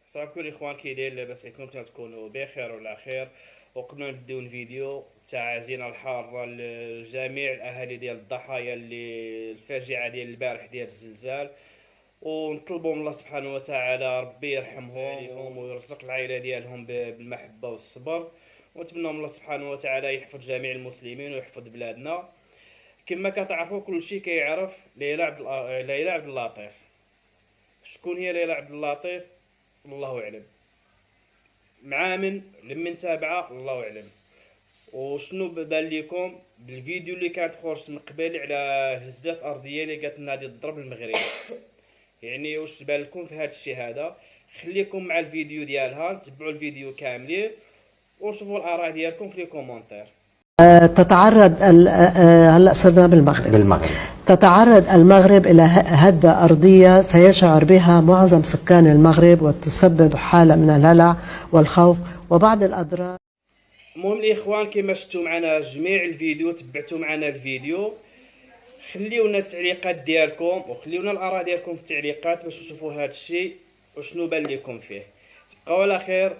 السلام عليكم الاخوان، كي داير لاباس عليكم؟ نتمنى تكونوا بخير وعلى خير. وقبل ما نبداو الفيديو تعازينا الحاره لجميع الاهالي ديال الضحايا اللي الفاجعه ديال البارح ديال الزلزال، ونطلبوا من الله سبحانه وتعالى ربي يرحمهم ويرزق العائله ديالهم بالمحبه والصبر، ونتمنى من الله سبحانه وتعالى يحفظ جميع المسلمين ويحفظ بلادنا. كما كتعرفوا كل شيء كيعرف ليلى عبد اللطيف. شكون هي ليلى عبد اللطيف؟ الله اعلم. مع من تابعه الله اعلم. وشنو بان لكم بالفيديو اللي كانت خرجت من قبل على هزات ارضيه اللي قالت نادي الضرب المغربي؟ يعني واش بان لكم في هذا الشيء هذا؟ خليكم مع الفيديو ديالها، تبعوا الفيديو كاملين وشوفوا الاراء ديالكم في لي كومونتير. تتعرض هلا صرنا بالمغرب. تتعرض المغرب إلى هدة أرضية سيشعر بها معظم سكان المغرب، وتسبب حالة من الهلع والخوف وبعض الأضرار. المهم الاخوان، كما شفتوا معنا جميع الفيديو، تبعتوا معنا الفيديو، خليونا التعليقات ديالكم وخليونا الاراء ديالكم في التعليقات باش نشوفوا هذا الشيء وشنو بان لكم فيه. تبقاو على خير.